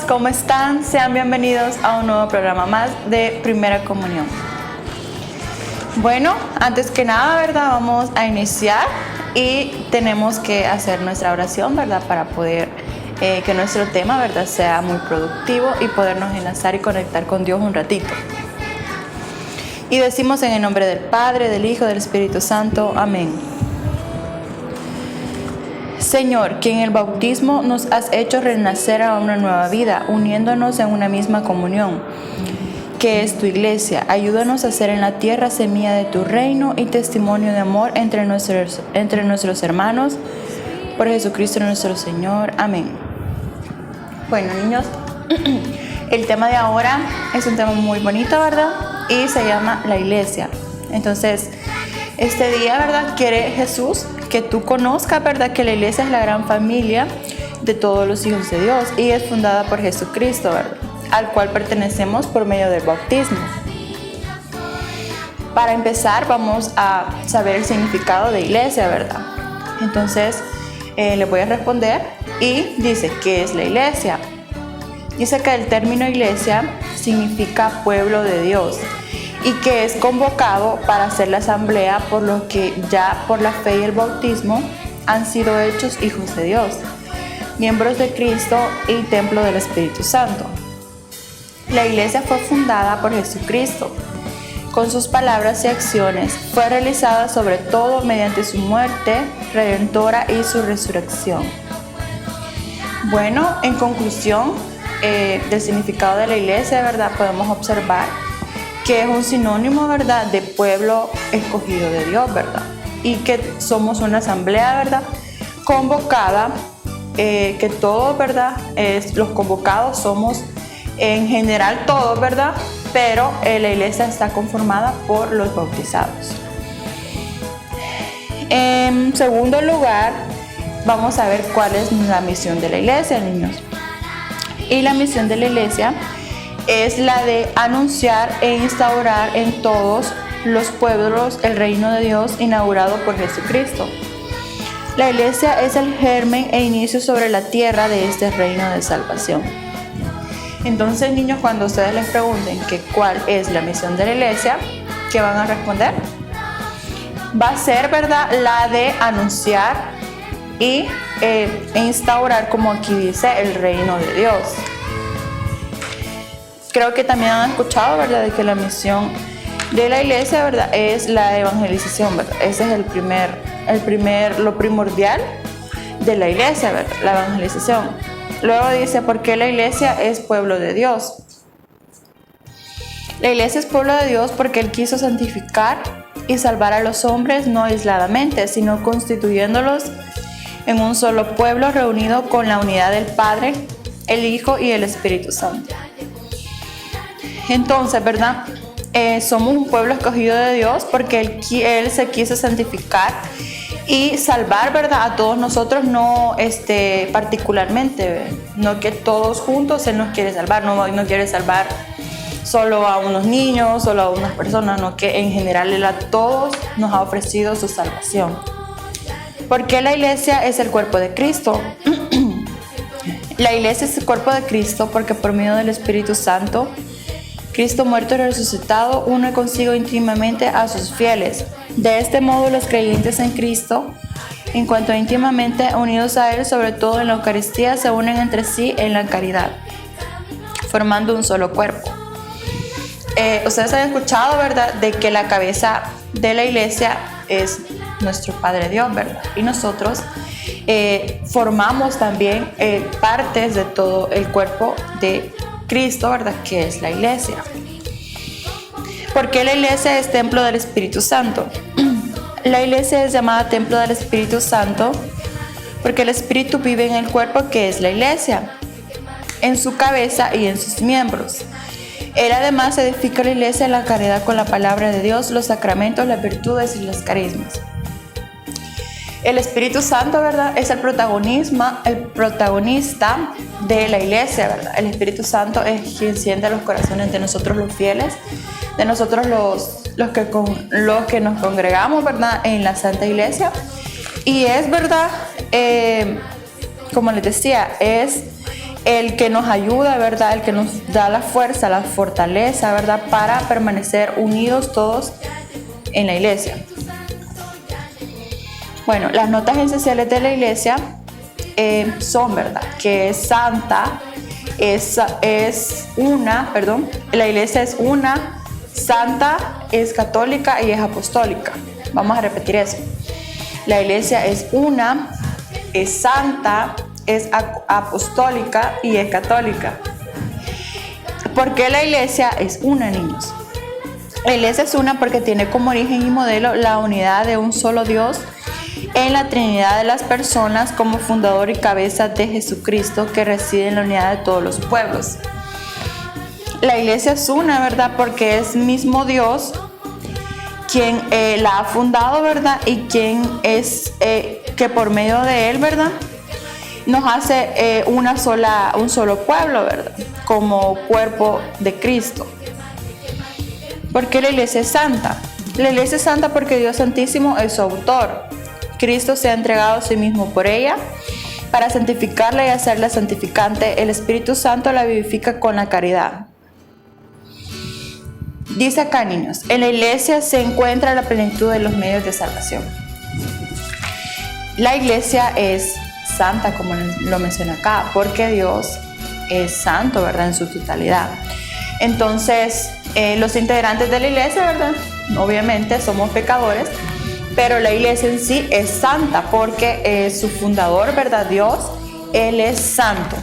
¿cómo están? Sean bienvenidos a un nuevo programa más de Primera Comunión. Bueno, antes que nada, ¿verdad? Vamos a iniciar y tenemos que hacer nuestra oración, ¿verdad? Para poder que nuestro tema, ¿verdad? Sea muy productivo y podernos enlazar y conectar con Dios un ratito. Y decimos en el nombre del Padre, del Hijo, del Espíritu Santo. Amén. Señor, que en el bautismo nos has hecho renacer a una nueva vida, uniéndonos en una misma comunión, que es tu iglesia. Ayúdanos a ser en la tierra semilla de tu reino y testimonio de amor entre nuestros hermanos, por Jesucristo nuestro Señor. Amén. Bueno, niños, el tema de ahora es un tema muy bonito, ¿verdad? Y se llama la iglesia. Entonces, este día, ¿verdad? Quiere Jesús que tú conozcas, ¿verdad? Que la iglesia es la gran familia de todos los hijos de Dios y es fundada por Jesucristo, ¿verdad? Al cual pertenecemos por medio del bautismo. Para empezar, vamos a saber el significado de iglesia, ¿verdad? Entonces, le voy a responder y dice, ¿qué es la iglesia? Dice que el término iglesia significa pueblo de Dios y que es convocado para hacer la asamblea por los que ya por la fe y el bautismo han sido hechos hijos de Dios, miembros de Cristo y templo del Espíritu Santo. La iglesia fue fundada por Jesucristo. Con sus palabras y acciones fue realizada sobre todo mediante su muerte redentora y su resurrección. Bueno, en conclusión del significado de la iglesia, ¿verdad? Podemos observar que es un sinónimo, ¿verdad?, de pueblo escogido de Dios, ¿verdad? Y que somos una asamblea, ¿verdad?, convocada, que todos, ¿verdad?, los convocados somos en general todos, ¿verdad?, pero la iglesia está conformada por los bautizados. En segundo lugar, vamos a ver cuál es la misión de la iglesia, niños. Y la misión de la iglesia es la de anunciar e instaurar en todos los pueblos el reino de Dios inaugurado por Jesucristo. La iglesia es el germen e inicio sobre la tierra de este reino de salvación. Entonces, niños, cuando ustedes les pregunten que cuál es la misión de la iglesia, ¿qué van a responder? Va a ser, ¿verdad?, la de anunciar y instaurar, como aquí dice, el reino de Dios. Creo que también han escuchado, ¿verdad?, de que la misión de la iglesia, ¿verdad?, es la evangelización, ¿verdad? Ese es lo primordial de la iglesia, ¿verdad?, la evangelización. Luego dice, ¿por qué la iglesia es pueblo de Dios? La iglesia es pueblo de Dios porque Él quiso santificar y salvar a los hombres no aisladamente, sino constituyéndolos en un solo pueblo reunido con la unidad del Padre, el Hijo y el Espíritu Santo. Entonces, ¿verdad? Somos un pueblo escogido de Dios porque Él se quiso santificar y salvar, ¿verdad?, a todos nosotros, no particularmente, no que todos juntos Él nos quiere salvar, no quiere salvar solo a unos niños, solo a unas personas, no, que en general Él a todos nos ha ofrecido su salvación. ¿Por qué la iglesia es el cuerpo de Cristo? La iglesia es el cuerpo de Cristo porque por medio del Espíritu Santo, Cristo muerto y resucitado une consigo íntimamente a sus fieles. De este modo los creyentes en Cristo, en cuanto íntimamente unidos a Él, sobre todo en la Eucaristía, se unen entre sí en la caridad, formando un solo cuerpo. Ustedes han escuchado, ¿verdad?, de que la cabeza de la iglesia es nuestro Padre Dios, ¿verdad? Y nosotros formamos también partes de todo el cuerpo de Cristo, ¿verdad?, que es la iglesia. ¿Por qué la iglesia es templo del Espíritu Santo? La iglesia es llamada templo del Espíritu Santo porque el Espíritu vive en el cuerpo que es la iglesia, en su cabeza y en sus miembros. Él además edifica la iglesia en la caridad con la palabra de Dios, los sacramentos, las virtudes y los carismas. El Espíritu Santo, ¿verdad?, es el protagonista de la iglesia, ¿verdad? El Espíritu Santo es quien siente los corazones de nosotros los fieles, de nosotros los que nos congregamos, ¿verdad?, en la Santa Iglesia. Y es, ¿verdad?, como les decía, es el que nos ayuda, ¿verdad? El que nos da la fuerza, la fortaleza, ¿verdad? Para permanecer unidos todos en la iglesia. Bueno, las notas esenciales de la iglesia son, ¿verdad? Que es santa, la iglesia es una, santa, es católica y es apostólica. Vamos a repetir eso. La iglesia es una, es santa, es apostólica y es católica. ¿Por qué la iglesia es una, niños? La iglesia es una porque tiene como origen y modelo la unidad de un solo Dios en la Trinidad de las personas, como fundador y cabeza de Jesucristo, que reside en la unidad de todos los pueblos. La iglesia es una, ¿verdad? Porque es mismo Dios quien la ha fundado, ¿verdad? Y quien es que por medio de él, ¿verdad?, nos hace un solo pueblo, ¿verdad?, como cuerpo de Cristo. ¿Por qué la iglesia es santa? La iglesia es santa porque Dios Santísimo es su autor. Cristo se ha entregado a sí mismo por ella para santificarla y hacerla santificante. El Espíritu Santo la vivifica con la caridad. Dice acá, niños, en la iglesia se encuentra la plenitud de los medios de salvación. La iglesia es santa, como lo menciona acá, porque Dios es santo, ¿verdad?, en su totalidad. Entonces, los integrantes de la iglesia, ¿verdad?, obviamente somos pecadores, pero la iglesia en sí es santa porque su fundador, ¿verdad?, Dios, Él es santo.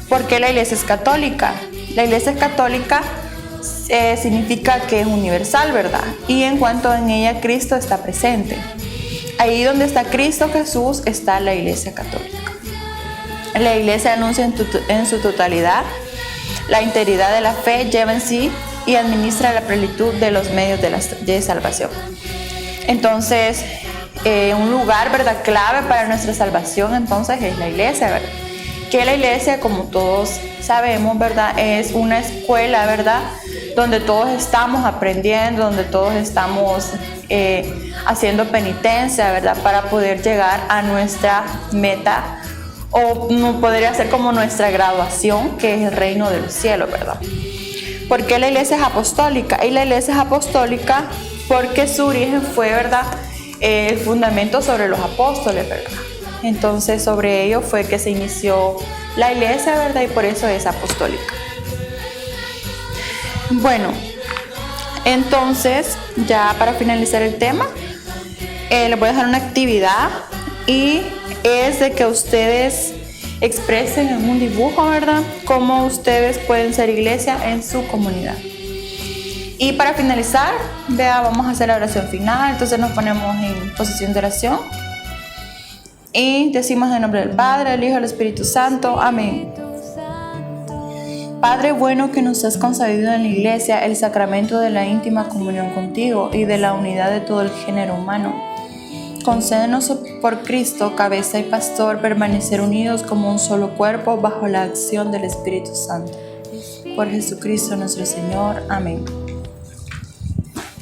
¿Por qué la iglesia es católica? La iglesia es católica significa que es universal, ¿verdad? Y en cuanto en ella Cristo está presente. Ahí donde está Cristo Jesús está la iglesia católica. La iglesia anuncia en su totalidad la integridad de la fe, lleva en sí y administra la plenitud de los medios de salvación. Entonces, un lugar, ¿verdad?, clave para nuestra salvación entonces es la iglesia, ¿verdad? Que la iglesia, como todos sabemos, ¿verdad?, es una escuela, ¿verdad?, donde todos estamos aprendiendo, donde todos estamos haciendo penitencia, ¿verdad?, para poder llegar a nuestra meta, o no podría ser como nuestra graduación, que es el reino de los cielos, ¿verdad? ¿Por qué la iglesia es apostólica? Y la iglesia es apostólica porque su origen fue, ¿verdad?, el fundamento sobre los apóstoles, ¿verdad? Entonces, sobre ello fue que se inició la iglesia, ¿verdad? Y por eso es apostólica. Bueno, entonces, ya para finalizar el tema, les voy a dejar una actividad y es de que ustedes expresen en un dibujo, ¿verdad?, cómo ustedes pueden ser iglesia en su comunidad. Y para finalizar, vamos a hacer la oración final. Entonces nos ponemos en posición de oración y decimos en el nombre del Padre, del Hijo y del Espíritu Santo. Amén. Padre bueno, que nos has concebido en la iglesia el sacramento de la íntima comunión contigo y de la unidad de todo el género humano, concédenos por Cristo, cabeza y pastor, permanecer unidos como un solo cuerpo bajo la acción del Espíritu Santo. Por Jesucristo nuestro Señor. Amén.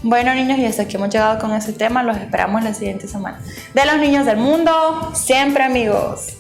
Bueno, niños, y hasta aquí hemos llegado con este tema. Los esperamos la siguiente semana. De los niños del mundo, siempre amigos.